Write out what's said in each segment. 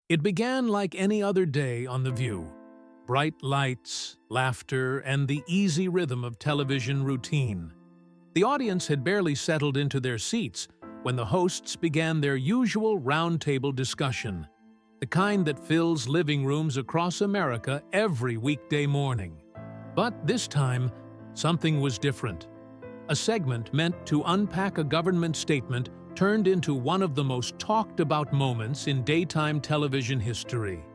It began like any other day on The View. Bright lights, laughter, and the easy rhythm of television routine. The audience had barely settled into their seats when the hosts began their usual roundtable discussion, the kind that fills living rooms across America every weekday morning. But this time, something was different. A segment meant to unpack a government statement turned into one of the most talked-about moments in daytime television history.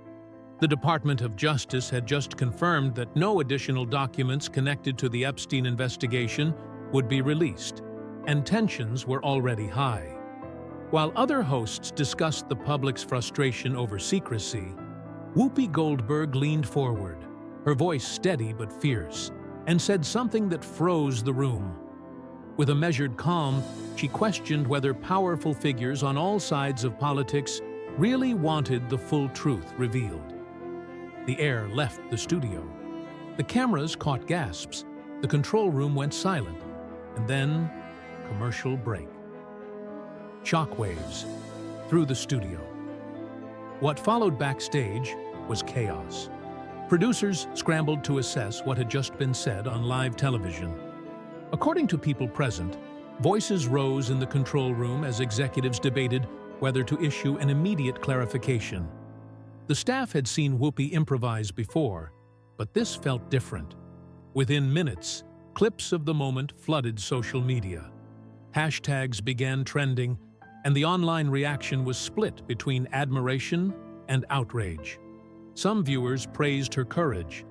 The Department of Justice had just confirmed that no additional documents connected to the Epstein investigation would be released, and tensions were already high. While other hosts discussed the public's frustration over secrecy, Whoopi Goldberg leaned forward, her voice steady but fierce, and said something that froze the room. With a measured calm, she questioned whether powerful figures on all sides of politics really wanted the full truth revealed. The air left the studio. The cameras caught gasps, the control room went silent, and then commercial break. Shockwaves through the studio. What followed backstage was chaos. Producers scrambled to assess what had just been said on live television. According to people present, voices rose in the control room as executives debated whether to issue an immediate clarification. The staff had seen Whoopi improvise before, but this felt different. Within minutes, clips of the moment flooded social media. Hashtags began trending, and the online reaction was split between admiration and outrage. Some viewers praised her courage.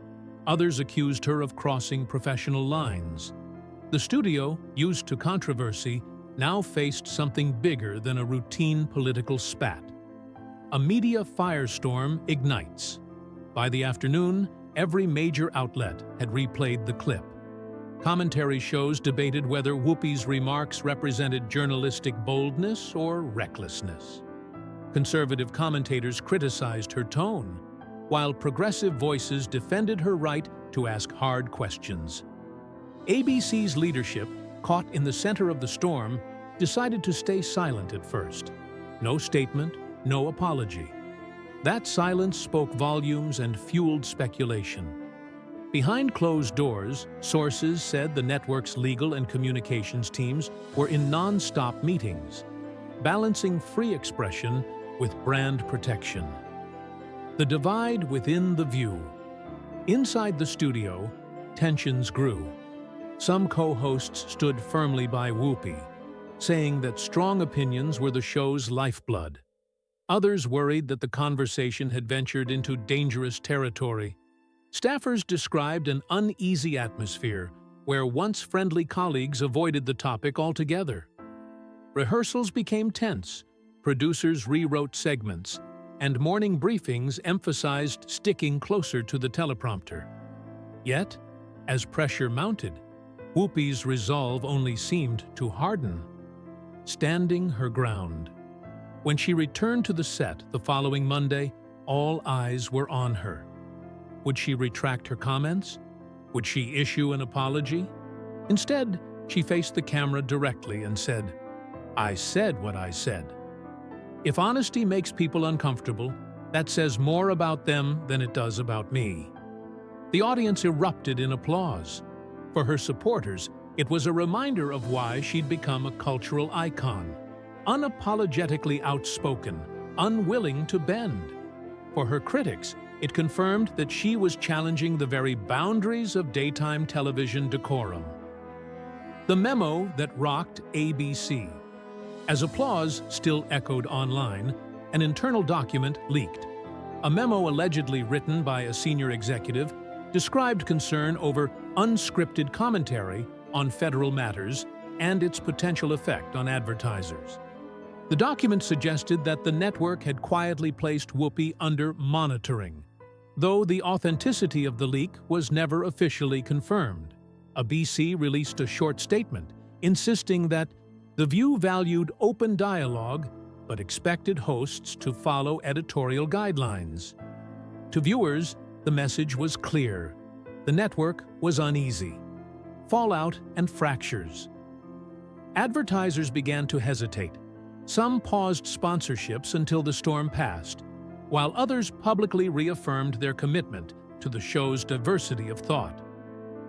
Others accused her of crossing professional lines. The studio, used to controversy, now faced something bigger than a routine political spat. A media firestorm ignites. By the afternoon, every major outlet had replayed the clip. Commentary shows debated whether Whoopi's remarks represented journalistic boldness or recklessness. Conservative commentators criticized her tone, while progressive voices defended her right to ask hard questions. ABC's leadership, caught in the center of the storm, decided to stay silent at first. No statement, no apology. That silence spoke volumes and fueled speculation. Behind closed doors, sources said the network's legal and communications teams were in non-stop meetings, balancing free expression with brand protection. The divide within The View. Inside the studio, tensions grew. Some co-hosts stood firmly by Whoopi, saying that strong opinions were the show's lifeblood. Others worried that the conversation had ventured into dangerous territory. Staffers described an uneasy atmosphere where once friendly colleagues avoided the topic altogether. Rehearsals became tense, producers rewrote segments, and morning briefings emphasized sticking closer to the teleprompter. Yet, as pressure mounted, Whoopi's resolve only seemed to harden, standing her ground. When she returned to the set the following Monday, all eyes were on her. Would she retract her comments? Would she issue an apology? Instead, she faced the camera directly and said, "I said what I said." If honesty makes people uncomfortable, that says more about them than it does about me. The audience erupted in applause. For her supporters, it was a reminder of why she'd become a cultural icon. Unapologetically outspoken, unwilling to bend. For her critics, it confirmed that she was challenging the very boundaries of daytime television decorum. The memo that rocked ABC. As applause still echoed online, an internal document leaked. A memo allegedly written by a senior executive described concern over unscripted commentary on federal matters and its potential effect on advertisers. The document suggested that the network had quietly placed Whoopi under monitoring, though the authenticity of the leak was never officially confirmed. ABC released a short statement insisting that The View valued open dialogue but expected hosts to follow editorial guidelines. To viewers, the message was clear. The network was uneasy. Fallout and fractures. Advertisers began to hesitate. Some paused sponsorships until the storm passed. while others publicly reaffirmed their commitment to the show's diversity of thought.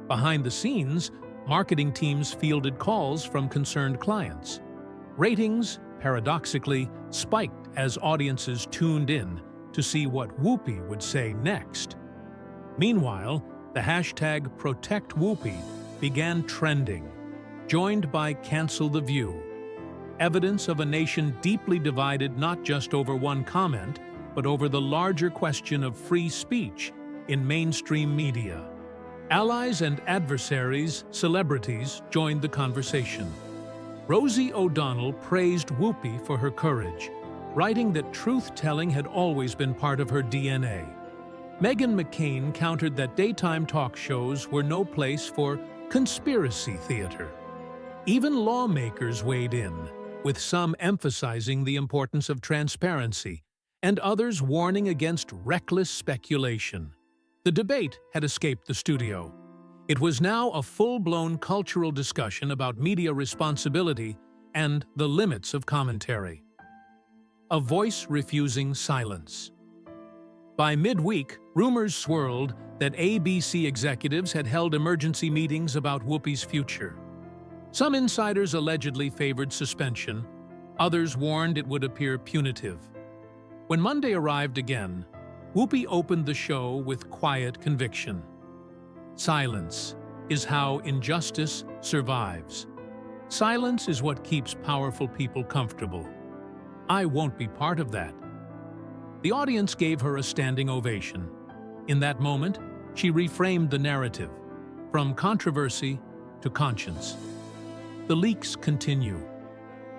Behind the scenes, marketing teams fielded calls from concerned clients. Ratings, paradoxically, spiked as audiences tuned in to see what Whoopi would say next. Meanwhile, the hashtag #ProtectWhoopi began trending, joined by Cancel the View, evidence of a nation deeply divided not just over one comment, but over the larger question of free speech in mainstream media. Allies and adversaries, celebrities, joined the conversation. Rosie O'Donnell praised Whoopi for her courage, writing that truth-telling had always been part of her DNA. Meghan McCain countered that daytime talk shows were no place for conspiracy theater. Even lawmakers weighed in, with some emphasizing the importance of transparency and others warning against reckless speculation. The debate had escaped the studio. It was now a full-blown cultural discussion about media responsibility and the limits of commentary. A voice refusing silence. By midweek, rumors swirled that ABC executives had held emergency meetings about Whoopi's future. Some insiders allegedly favored suspension, others warned it would appear punitive. When Monday arrived again, Whoopi opened the show with quiet conviction. Silence is how injustice survives. Silence is what keeps powerful people comfortable. I won't be part of that. The audience gave her a standing ovation. In that moment, she reframed the narrative, from controversy to conscience. The leaks continue.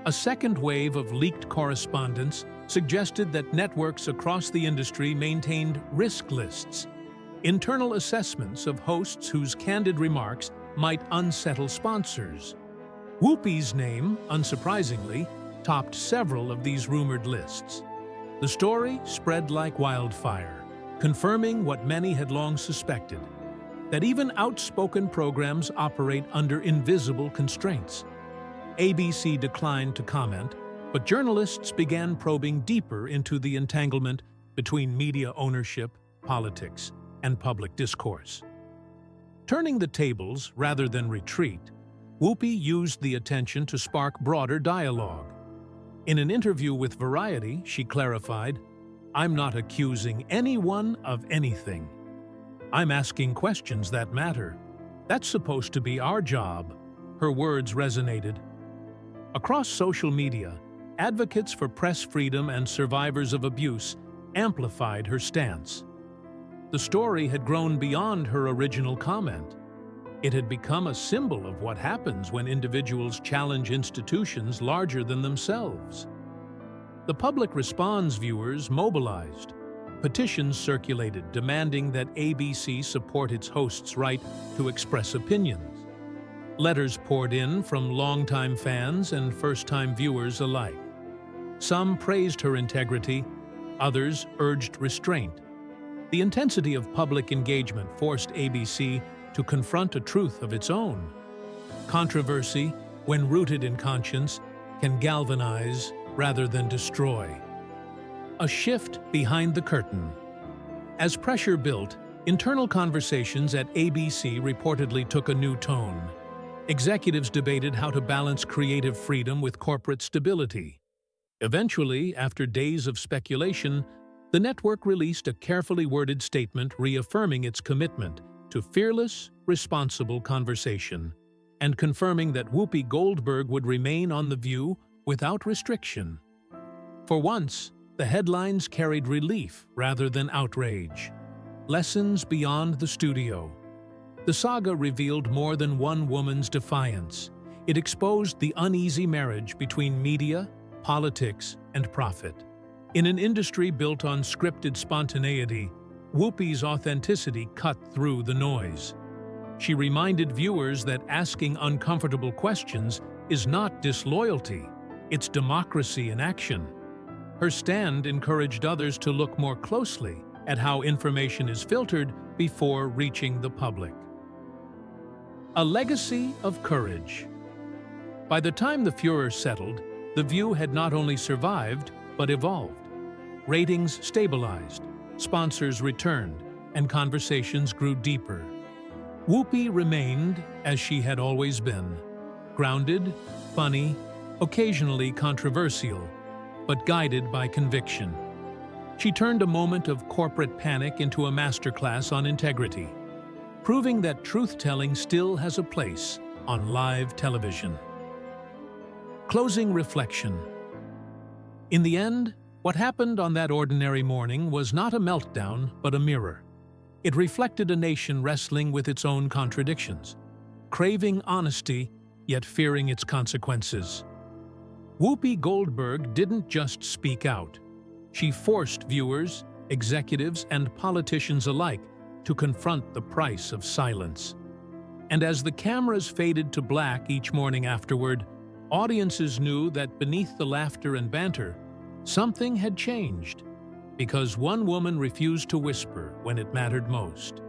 A second wave of leaked correspondence suggested that networks across the industry maintained risk lists, internal assessments of hosts whose candid remarks might unsettle sponsors. Whoopi's name, unsurprisingly, topped several of these rumored lists. The story spread like wildfire, confirming what many had long suspected, that even outspoken programs operate under invisible constraints. ABC declined to comment, but journalists began probing deeper into the entanglement between media ownership, politics, and public discourse. Turning the tables rather than retreat, Whoopi used the attention to spark broader dialogue. In an interview with Variety, she clarified, "I'm not accusing anyone of anything. I'm asking questions that matter. That's supposed to be our job." Her words resonated. Across social media, advocates for press freedom and survivors of abuse amplified her stance. The story had grown beyond her original comment. It had become a symbol of what happens when individuals challenge institutions larger than themselves. The public response viewers mobilized. Petitions circulated demanding that ABC support its hosts' right to express opinions. Letters poured in from longtime fans and first-time viewers alike. Some praised her integrity, others urged restraint. The intensity of public engagement forced ABC to confront a truth of its own. Controversy, when rooted in conscience, can galvanize rather than destroy. A shift behind the curtain. As pressure built, internal conversations at ABC reportedly took a new tone. Executives debated how to balance creative freedom with corporate stability. Eventually, after days of speculation, the network released a carefully worded statement reaffirming its commitment to fearless, responsible conversation, and confirming that Whoopi Goldberg would remain on The View without restriction. For once, the headlines carried relief rather than outrage. Lessons beyond the studio. The saga revealed more than one woman's defiance. It exposed the uneasy marriage between media, politics, and profit. In an industry built on scripted spontaneity, Whoopi's authenticity cut through the noise. She reminded viewers that asking uncomfortable questions is not disloyalty, it's democracy in action. Her stand encouraged others to look more closely at how information is filtered before reaching the public. A legacy of courage. By the time the furor settled, The View had not only survived, but evolved. Ratings stabilized, sponsors returned, and conversations grew deeper. Whoopi remained as she had always been, grounded, funny, occasionally controversial, but guided by conviction. She turned a moment of corporate panic into a masterclass on integrity, proving that truth-telling still has a place on live television. Closing reflection. In the end, what happened on that ordinary morning was not a meltdown, but a mirror. It reflected a nation wrestling with its own contradictions, craving honesty, yet fearing its consequences. Whoopi Goldberg didn't just speak out. She forced viewers, executives, and politicians alike to confront the price of silence. And as the cameras faded to black each morning afterward, audiences knew that beneath the laughter and banter, something had changed, because one woman refused to whisper when it mattered most.